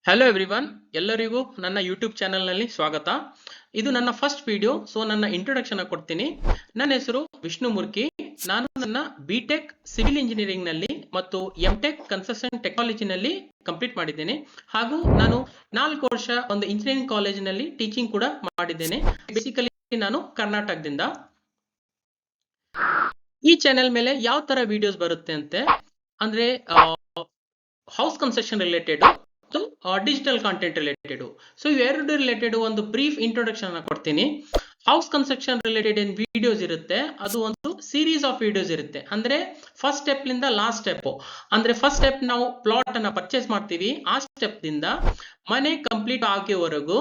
Hello everyone, ಎಲ್ಲರಿಗೂ ನನ್ನ YouTube ಚಾನೆಲ್ನಲ್ಲಿ ಸ್ವಾಗತ. ಇದು ನನ್ನ ಫಸ್ಟ್ ವಿಡಿಯೋ. ಸೊ ನನ್ನ ಇಂಟ್ರೊಡಕ್ಷನ್ ಕೊಡ್ತೀನಿ. ನನ್ನ ಹೆಸರು ವಿಷ್ಣು ಮುರ್ಕಿ. ನಾನು ನನ್ನ ಬಿಟೆಕ್ ಸಿವಿಲ್ ಇಂಜಿನಿಯರಿಂಗ್ ನಲ್ಲಿ ಮತ್ತು ಎಂಟೆಕ್ ಕನ್ಸ್ಟ್ರಕ್ಷನ್ ಟೆಕ್ನಾಲಜಿನಲ್ಲಿ ಕಂಪ್ಲೀಟ್ ಮಾಡಿದ್ದೇನೆ. ಹಾಗೂ ನಾನು 4 ವರ್ಷ ಒಂದು ಇಂಜಿನಿಯರಿಂಗ್ ಕಾಲೇಜಿನಲ್ಲಿ ಟೀಚಿಂಗ್ ಕೂಡ ಮಾಡಿದ್ದೇನೆ. ಬೇಸಿಕಲಿ ನಾನು ಕರ್ನಾಟಕದಿಂದ. ಈ ಚಾನೆಲ್ ಮೇಲೆ ಯಾವ ತರ ವಿಡಿಯೋಸ್ ಬರುತ್ತೆ ಅಂದ್ರೆ ಹೌಸ್ ಕನ್ಸ್ಟ್ರಕ್ಷನ್ ರಿಲೇಟೆಡ್ ಮತ್ತು ಡಿಜಿಟಲ್ ಕಾಂಟೆಂಟ್ ರಿಲೇಟೆಡ್. ಸೊ ಇವೆರಡು ರಿಲೇಟೆಡ್ ಒಂದು ಬ್ರೀಫ್ ಇಂಟ್ರೊಡಕ್ಷನ್ ಅನ್ನ ಕೊಡ್ತೀನಿ. ಹೌಸ್ ಕನ್ಸ್ಟ್ರಕ್ಷನ್ ರಿಲೇಟೆಡ್ ಏನ್ ವಿಡಿಯೋಸ್ ಇರುತ್ತೆ ಅದು ಒಂದು ಸೀರೀಸ್ ಆಫ್ ವಿಡಿಯೋಸ್ ಇರುತ್ತೆ. ಅಂದ್ರೆ ಫಸ್ಟ್ ಸ್ಟೆಪ್ ಲಿಂದ ಲಾಸ್ಟ್ ಸ್ಟೆಪ್. ಅಂದ್ರೆ ಫಸ್ಟ್ ಸ್ಟೆಪ್ ನಾವು ಪ್ಲಾಟ್ ಅನ್ನ ಪರ್ಚೇಸ್ ಮಾಡ್ತೀವಿ, ಆ ಸ್ಟೆಪ್ ದಿಂದ ಮನೆ ಕಂಪ್ಲೀಟ್ ಆಗೋವರೆಗೂ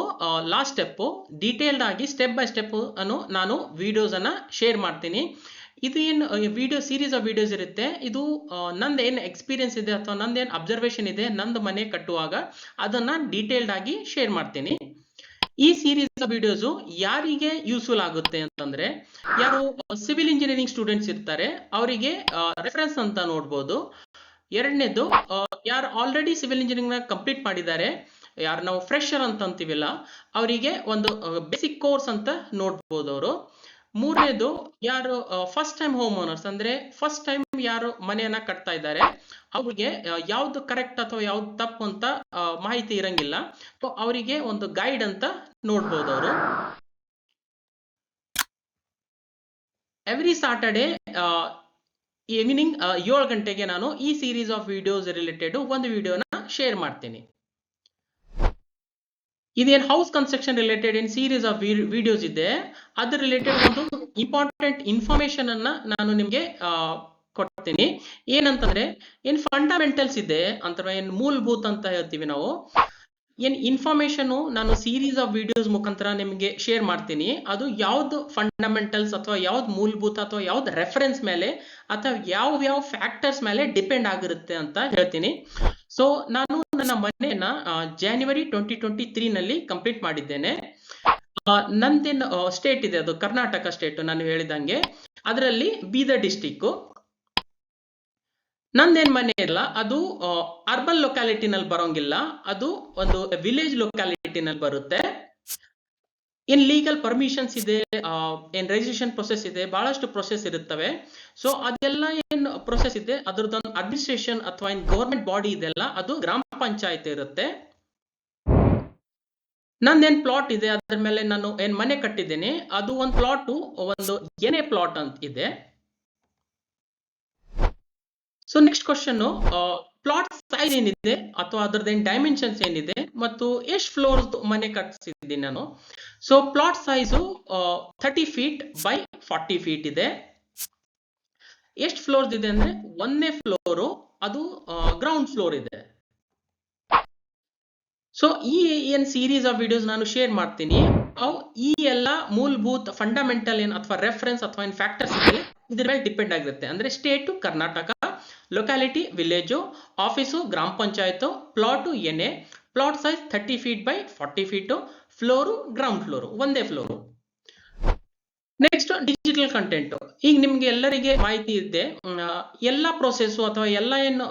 ಲಾಸ್ಟ್ ಸ್ಟೆಪ್ ಡೀಟೇಲ್ಡ್ ಆಗಿ ಸ್ಟೆಪ್ ಬೈ ಸ್ಟೆಪ್ ಅನ್ನು ನಾನು ವಿಡಿಯೋಸ್ ಅನ್ನ ಶೇರ್ ಮಾಡ್ತೀನಿ. ಇದು ಏನು ವಿಡಿಯೋ ಸೀರೀಸ್ ಆಫ್ ವಿಡಿಯೋಸ್ ಇರುತ್ತೆ. ಇದು ನಂದು ಏನು ಎಕ್ಸ್ಪೀರಿಯನ್ಸ್ ಇದೆ ಅಥವಾ ನಂದು ಏನು ಅಬ್ಸರ್ವೇಷನ್ ಇದೆ ನಂದು ಮನೆ ಕಟ್ಟುವಾಗ ಅದನ್ನ ಡೀಟೇಲ್ಡ್ ಆಗಿ ಶೇರ್ ಮಾಡ್ತೀನಿ. ಈ ಸೀರೀಸ್ ಆಫ್ ವಿಡಿಯೋಸ್ ಯಾರಿಗೆ ಯೂಸ್ಫುಲ್ ಆಗುತ್ತೆ ಅಂತಂದ್ರೆ, ಯಾರು ಸಿವಿಲ್ ಇಂಜಿನಿಯರಿಂಗ್ ಸ್ಟೂಡೆಂಟ್ಸ್ ಇರ್ತಾರೆ ಅವರಿಗೆ ರೆಫರೆನ್ಸ್ ಅಂತ ನೋಡ್ಬೋದು. ಎರಡನೇದು, ಯಾರು ಆಲ್ರೆಡಿ ಸಿವಿಲ್ ಇಂಜಿನಿಯರಿಂಗ್ ಕಂಪ್ಲೀಟ್ ಮಾಡಿದ್ದಾರೆ, ಯಾರು ನಾವು ಫ್ರೆಶರ್ ಅಂತ ಅಂತೀವಿಲ್ಲ, ಅವರಿಗೆ ಒಂದು ಬೇಸಿಕ್ ಕೋರ್ಸ್ ಅಂತ ನೋಡ್ಬೋದು ಅವರು. ಮೂರನೇದು, ಯಾರು ಫಸ್ಟ್ ಟೈಮ್ ಹೋಮ್ ಓನರ್ಸ್ ಅಂದ್ರೆ ಫಸ್ಟ್ ಟೈಮ್ ಯಾರು ಮನೆಯನ್ನ ಕಟ್ತಾ ಇದ್ದಾರೆ ಅವ್ರಿಗೆ ಯಾವ್ದು ಕರೆಕ್ಟ್ ಅಥವಾ ಯಾವ್ದು ತಪ್ಪು ಅಂತ ಮಾಹಿತಿ ಇರಂಗಿಲ್ಲ. ಸೊ ಅವರಿಗೆ ಒಂದು ಗೈಡ್ ಅಂತ ನೋಡ್ಬೋದು ಅವರು. ಎವ್ರಿ ಸಾಟರ್ಡೆ ಈವ್ನಿಂಗ್ 7 ಗಂಟೆಗೆ ನಾನು ಈ ಸೀರೀಸ್ ಆಫ್ ವಿಡಿಯೋಸ್ ರಿಲೇಟೆಡ್ ಒಂದು ವಿಡಿಯೋನ ಶೇರ್ ಮಾಡ್ತೀನಿ. ಇದೇನು ಹೌಸ್ ಕನ್ಸ್ಟ್ರಕ್ಷನ್ ರಿಲೇಟೆಡ್ ಏನ್ ಸೀರೀಸ್ ಆಫ್ ವಿಡಿಯೋಸ್ ಇದೆ ಅದ್ರ ರಿಲೇಟೆಡ್ ಒಂದು ಇಂಪಾರ್ಟೆಂಟ್ ಇನ್ಫಾರ್ಮೇಶನ್ ಅನ್ನ ನಾನು ನಿಮ್ಗೆ ಕೊಡ್ತೀನಿ. ಏನಂತಂದ್ರೆ ಏನ್ ಫಂಡಮೆಂಟಲ್ಸ್ ಇದೆ ಅಂತ, ಏನ್ ಮೂಲಭೂತ ಅಂತ ಹೇಳ್ತೀವಿ ನಾವು, ಏನ್ ಇನ್ಫಾರ್ಮೇಶನ್ ನಾನು ಸೀರೀಸ್ ಆಫ್ ವಿಡಿಯೋಸ್ ಮುಖಾಂತರ ನಿಮ್ಗೆ ಶೇರ್ ಮಾಡ್ತೀನಿ. ಅದು ಯಾವ್ದು ಫಂಡಮೆಂಟಲ್ಸ್ ಅಥವಾ ಯಾವ್ದು ಮೂಲಭೂತ ಅಥವಾ ಯಾವ್ದು ರೆಫರೆನ್ಸ್ ಮೇಲೆ ಅಥವಾ ಯಾವ ಫ್ಯಾಕ್ಟರ್ಸ್ ಮೇಲೆ ಡಿಪೆಂಡ್ ಆಗಿರುತ್ತೆ ಅಂತ ಹೇಳ್ತೀನಿ. ಸೊ ನಾನು ನನ್ನ ಮನೆಯನ್ನ ಜಾನ್ವರಿ 2023 ನಲ್ಲಿ ಕಂಪ್ಲೀಟ್ ಮಾಡಿದ್ದೇನೆ. ನಂದೇನು ಸ್ಟೇಟ್ ಇದೆ ಅದು ಕರ್ನಾಟಕ ಸ್ಟೇಟ್. ನಾನು ಹೇಳಿದಂಗೆ ಅದರಲ್ಲಿ ಬೀದರ್ ಡಿಸ್ಟಿಕ್. ನಂದೇನ್ ಮನೆ ಇಲ್ಲ, ಅದು ಅರ್ಬನ್ ಲೊಕ್ಯಾಲಿಟಿನಲ್ಲಿ ಬರೋಂಗಿಲ್ಲ, ಅದು ಒಂದು ವಿಲೇಜ್ ಲೊಕ್ಯಾಲಿಟಿನಲ್ಲಿ ಬರುತ್ತೆ. ಏನ್ ಲೀಗಲ್ ಪರ್ಮಿಷನ್ಸ್ ಇದೆ, ಏನ್ ರಿಜಿಸ್ಟ್ರೇಷನ್ ಪ್ರೊಸೆಸ್ ಇದೆ, ಬಹಳಷ್ಟು ಪ್ರೊಸೆಸ್ ಇರುತ್ತವೆ. ಸೊ ಅದೆಲ್ಲ ಏನ್ ಪ್ರೊಸೆಸ್ ಇದೆ ಅದ್ರದ್ದೊಂದು ಅಡ್ಮಿನಿಸ್ಟ್ರೇಷನ್ ಅಥವಾ ಏನ್ ಗವರ್ಮೆಂಟ್ ಬಾಡಿ ಇದೆಲ್ಲ ಅದು ಗ್ರಾಮ ಪಂಚಾಯತ್ ಇರುತ್ತೆ. ನಂದೇನ್ ಪ್ಲಾಟ್ ಇದೆ ಅದ್ರ ಮೇಲೆ ನಾನು ಏನ್ ಮನೆ ಕಟ್ಟಿದ್ದೇನೆ ಅದು ಒಂದು ಪ್ಲಾಟ್, ಒಂದು ಏನೇ ಪ್ಲಾಟ್ ಅಂತ ಇದೆ. So next question, plot size ಏನಿದೆ ಅಥವಾ ಅದ್ರದ್ದೇನ್ ಡೈಮೆನ್ಷನ್ಸ್ ಏನಿದೆ ಮತ್ತು ಎಷ್ಟು ಫ್ಲೋರ್ ಮನೆ ಕಟ್ಟಿಸಿದ್ದೀನಿ ನಾನು. So plot size 30 feet by 40 feet ಇದೆ. ಎಷ್ಟು ಫ್ಲೋರ್ಸ್ ಇದೆ ಅಂದ್ರೆ 1ನೇ ಫ್ಲೋರು, ಅದು ಗ್ರೌಂಡ್ ಫ್ಲೋರ್ ಇದೆ. ಸೊ ಈ ಏನ್ ಸೀರೀಸ್ ಆಫ್ ವಿಡಿಯೋಸ್ ನಾನು ಶೇರ್ ಮಾಡ್ತೀನಿ, ಈ ಎಲ್ಲ ಮೂಲಭೂತ ಫಂಡಮೆಂಟಲ್ ಏನ್ ಅಥವಾ ರೆಫರೆನ್ಸ್ ಅಥವಾ ಏನ್ ಫ್ಯಾಕ್ಟರ್ಸ್ ಇದೆ ಇದ್ರ ಮೇಲೆ ಡಿಪೆಂಡ್ ಆಗಿರುತ್ತೆ. ಅಂದ್ರೆ state Karnataka, locality village, office ಗ್ರಾಮ ಪಂಚಾಯತ್, ಪ್ಲಾಟು ಏನೇ, plot size 30 feet by 40 feet, floor ground floor, ಒಂದೇ ಫ್ಲೋರು. Next digital content. ಈಗ ನಿಮ್ಗೆ ಎಲ್ಲರಿಗೆ ಮಾಹಿತಿ ಇದೆ, ಎಲ್ಲ ಪ್ರೊಸೆಸ್ ಅಥವಾ ಎಲ್ಲ ಏನು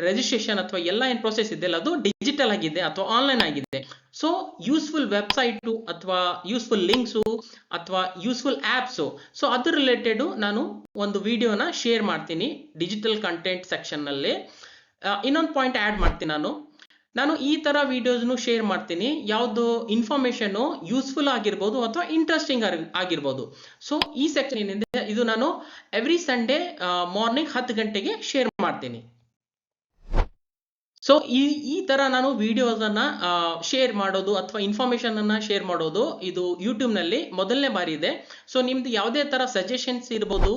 ರಿಜಿಸ್ಟ್ರೇಷನ್ ಅಥವಾ ಎಲ್ಲ ಏನ್ ಪ್ರೊಸೆಸ್ ಇದೆ ಅದು ಡಿಜಿಟಲ್ ಆಗಿದೆ ಅಥವಾ ಆನ್ಲೈನ್ ಆಗಿದೆ. ಸೊ ಯೂಸ್ಫುಲ್ ವೆಬ್ಸೈಟ್ ಅಥವಾ ಯೂಸ್ಫುಲ್ ಲಿಂಕ್ಸ್ ಅಥವಾ ಯೂಸ್ಫುಲ್ ಆಪ್ಸ್, ಸೊ ಅದ್ರ ರಿಲೇಟೆಡ್ ನಾನು ಒಂದು ವಿಡಿಯೋನ ಶೇರ್ ಮಾಡ್ತೀನಿ ಡಿಜಿಟಲ್ ಕಂಟೆಂಟ್ ಸೆಕ್ಷನ್ ನಲ್ಲಿ. ಇನ್ನೊಂದು ಪಾಯಿಂಟ್ ಆಡ್ ಮಾಡ್ತೀನಿ, ನಾನು ಈ ತರ ವಿಡಿಯೋಸ್ನು ಶೇರ್ ಮಾಡ್ತೀನಿ. ಯಾವ್ದು ಇನ್ಫಾರ್ಮೇಶನ್ ಯೂಸ್ಫುಲ್ ಆಗಿರ್ಬೋದು ಅಥವಾ ಇಂಟ್ರೆಸ್ಟಿಂಗ್ ಆಗಿರ್ಬೋದು. ಸೊ ಈ ಸೆಕ್ಷನ್ ಏನಿದೆ ಇದು ನಾನು ಎವ್ರಿ ಸಂಡೇ ಮಾರ್ನಿಂಗ್ 10 ಗಂಟೆಗೆ ಶೇರ್ ಮಾಡ್ತೀನಿ. ಸೊ ಈ ತರ ನಾನು ವಿಡಿಯೋಸ್ ಅನ್ನ ಶೇರ್ ಮಾಡೋದು ಅಥವಾ ಇನ್ಫಾರ್ಮೇಶನ್ ಅನ್ನ ಶೇರ್ ಮಾಡೋದು ಇದು ಯೂಟ್ಯೂಬ್ ನಲ್ಲಿ ಮೊದಲನೇ ಬಾರಿ ಇದೆ. ಸೊ ನಿಮ್ದು ಯಾವುದೇ ತರ ಸಜೆಷನ್ಸ್ ಇರ್ಬೋದು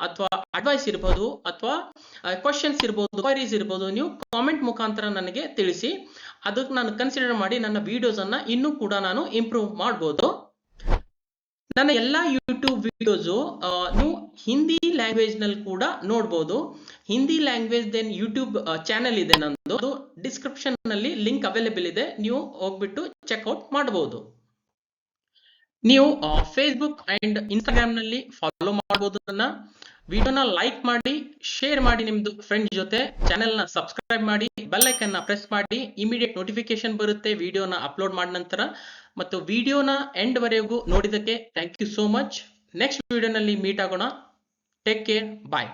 ಅಥವಾ ಅಡ್ವೈಸ್ ಇರ್ಬೋದು ಅಥವಾ ಕ್ವಶನ್ಸ್ ಇರ್ಬೋದು, ಕ್ವೈರೀಸ್ ಇರ್ಬೋದು, ನೀವು ಕಾಮೆಂಟ್ ಮುಖಾಂತರ ನನಗೆ ತಿಳಿಸಿ. ಅದಕ್ಕೆ ನಾನು ಕನ್ಸಿಡರ್ ಮಾಡಿ ನನ್ನ ವಿಡಿಯೋಸ್ ಅನ್ನ ಇನ್ನೂ ಕೂಡ ನಾನು ಇಂಪ್ರೂವ್ ಮಾಡ್ಬೋದು. ನನ್ನ ಎಲ್ಲಾ ಯೂಟ್ಯೂಬ್ ವಿಡಿಯೋಸ್ ನೀವು ಹಿಂದಿ ಲ್ಯಾಂಗ್ವೇಜ್ ನಲ್ಲಿ ಕೂಡ ನೋಡ್ಬೋದು. Hindi language then YouTube channel ಇದೆ ನಂದು, ಅದು ಡಿಸ್ಕ್ರಿಪ್ಷನ್ ನಲ್ಲಿ ಲಿಂಕ್ ಅವೈಲೇಬಲ್ ಇದೆ, ನೀವು ಹೋಗ್ಬಿಟ್ಟು ಚೆಕ್ಔಟ್ ಮಾಡಬಹುದು. ನೀವು ಫೇಸ್ಬುಕ್ ಅಂಡ್ ಇನ್ಸ್ಟಾಗ್ರಾಮ್ ನಲ್ಲಿ ಫಾಲೋ ಮಾಡಬಹುದು, ನನ್ನ ವಿಡಿಯೋನ ಲೈಕ್ ಮಾಡಿ, ಶೇರ್ ಮಾಡಿ ನಿಮ್ದು ಫ್ರೆಂಡ್ಸ್ ಜೊತೆ, ಚಾನೆಲ್ನ ಸಬ್ಸ್ಕ್ರೈಬ್ ಮಾಡಿ, ಬೆಲ್ ಐಕನ್ನ ಪ್ರೆಸ್ ಮಾಡಿ, ಇಮಿಡಿಯೇಟ್ ನೋಟಿಫಿಕೇಶನ್ ಬರುತ್ತೆ ವಿಡಿಯೋನ ಅಪ್ಲೋಡ್ ಮಾಡಿದ ನಂತರ. ಮತ್ತು ವಿಡಿಯೋನ ಎಂಡ್ ವರೆಗೂ ನೋಡಿದಕ್ಕೆ thank you so much. Next ವಿಡಿಯೋನಲ್ಲಿ ಮೀಟ್ ಆಗೋಣ. ಟೇಕ್ ಕೇರ್, ಬಾಯ್.